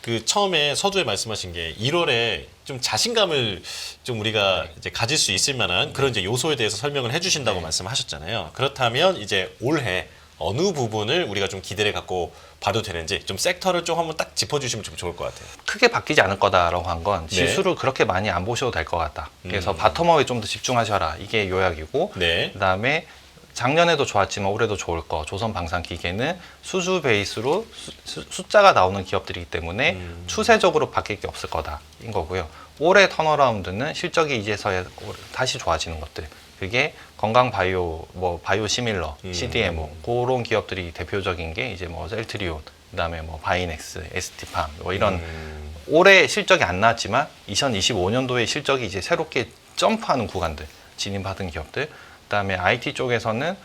그 처음에 서두에 말씀하신 게 1월에 좀 자신감을 좀 우리가 이제 가질 수 있을 만한 그런 이제 요소에 대해서 설명을 해주신다고 말씀하셨잖아요. 그렇다면 이제 올해 어느 부분을 우리가 좀 기대를 갖고 봐도 되는지 좀 섹터를 좀 한번 딱 짚어주시면 좀 좋을 것 같아요. 크게 바뀌지 않을 거다라고 한 건 지수를 그렇게 많이 안 보셔도 될 것 같다. 그래서 바텀업에 좀 더 집중하셔라. 이게 요약이고, 네. 그다음에 작년에도 좋았지만 올해도 좋을 거. 조선 방산 기계는 수주 베이스로 숫자가 나오는 기업들이기 때문에 추세적으로 바뀔 게 없을 거다인 거고요. 올해 턴어라운드는 실적이 이제서야 다시 좋아지는 것들. 그게 건강 바이오, 뭐 바이오 시밀러, CDMO 그런 기업들이 대표적인 게 이제 뭐 셀트리온, 그다음에 뭐 바이넥스, ST팜 뭐 이런 올해 실적이 안 나왔지만 2025년도에 실적이 이제 새롭게 점프하는 구간들 진입받은 기업들. 그다음에 IT 쪽에서는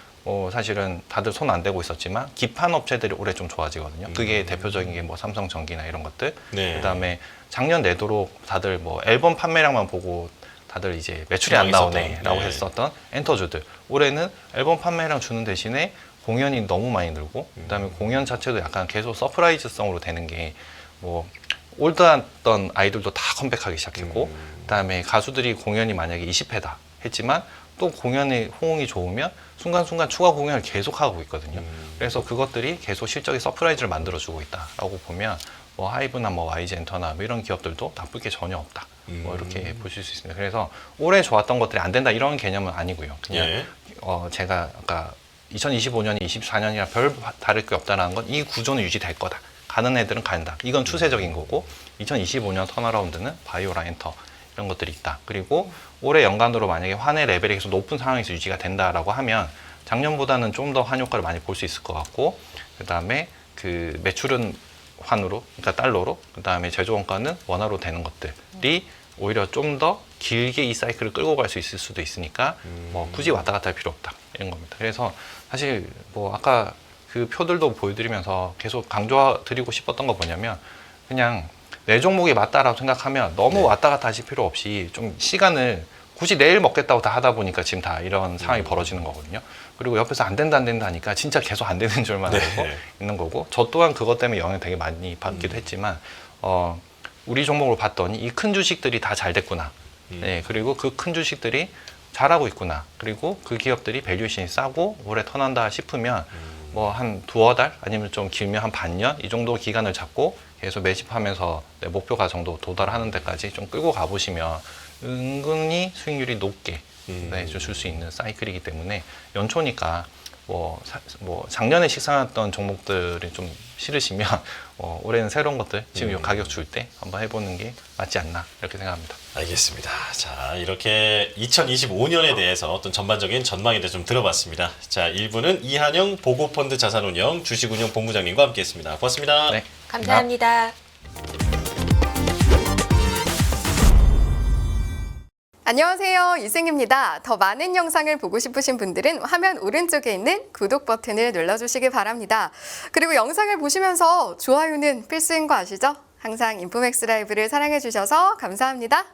사실은 다들 손 안 대고 있었지만 기판 업체들이 올해 좀 좋아지거든요. 그게 대표적인 게 뭐 삼성전기나 이런 것들. 네. 그다음에 작년 내도록 다들 뭐 앨범 판매량만 보고 다들 이제 매출이 안 나오네라고 네. 했었던 엔터주들. 올해는 앨범 판매량 주는 대신에 공연이 너무 많이 늘고, 그다음에 공연 자체도 약간 계속 서프라이즈성으로 되는 게 뭐 올드했던 아이돌도 다 컴백하기 시작했고, 그다음에 가수들이 공연이 만약에 20회다 했지만 또 공연의 호응이 좋으면 순간순간 추가 공연을 계속 하고 있거든요. 그래서 그것들이 계속 실적의 서프라이즈를 만들어주고 있다라고 보면 뭐 하이브나 뭐 YG 엔터나 뭐 이런 기업들도 나쁠 게 전혀 없다. 뭐 이렇게 보실 수 있습니다. 그래서 올해 좋았던 것들이 안 된다 이런 개념은 아니고요. 그냥 예. 제가 아까 2025년이 24년이랑 별 다를 게 없다는 건 이 구조는 유지될 거다. 가는 애들은 간다. 이건 추세적인 거고, 2025년 턴어라운드는 바이오라 엔터 이런 것들이 있다. 그리고 올해 연간으로 만약에 환의 레벨이 계속 높은 상황에서 유지가 된다라고 하면 작년보다는 좀 더 환 효과를 많이 볼 수 있을 것 같고, 그다음에 그 매출은 환으로, 그러니까 달러로, 그다음에 제조 원가는 원화로 되는 것들이 오히려 좀 더 길게 이 사이클을 끌고 갈 수 있을 수도 있으니까 뭐 굳이 왔다 갔다 할 필요 없다 이런 겁니다. 그래서 사실 뭐 아까 그 표들도 보여드리면서 계속 강조드리고 싶었던 거 뭐냐면, 그냥 내 종목이 맞다라고 생각하면 너무 왔다 갔다 하실 필요 없이 좀 시간을 굳이 내일 먹겠다고 다 하다 보니까 지금 다 이런 상황이 벌어지는 거거든요. 그리고 옆에서 안 된다 하니까 진짜 계속 안 되는 줄만 알고 있는 거고, 저 또한 그것 때문에 영향 되게 많이 받기도 했지만 우리 종목을 봤더니 이 큰 주식들이 다 잘 됐구나. 네, 그리고 그 큰 주식들이 잘하고 있구나. 그리고 그 기업들이 밸류에이션이 싸고 올해 턴한다 싶으면 뭐 한 두어 달 아니면 좀 길면 한 반년 이 정도 기간을 잡고 계속 매집하면서 내 목표가 정도 도달하는 데까지 좀 끌고 가보시면 은근히 수익률이 높게 줄 수 있는 사이클이기 때문에, 연초니까 뭐 작년에 식상했던 종목들이 좀 싫으시면 올해는 새로운 것들 지금 요 가격 줄 때 한번 해보는 게 맞지 않나 이렇게 생각합니다. 알겠습니다. 자, 이렇게 2025년에 대해서 어떤 전반적인 전망에 대해서 좀 들어봤습니다. 자, 1부는 이한영 보고펀드 자산운용 주식운용 본부장님과 함께했습니다. 고맙습니다. 네, 감사합니다. 안녕하세요. 이승입니다. 더 많은 영상을 보고 싶으신 분들은 화면 오른쪽에 있는 구독 버튼을 눌러주시기 바랍니다. 그리고 영상을 보시면서 좋아요는 필수인 거 아시죠? 항상 인포맥스 라이브를 사랑해주셔서 감사합니다.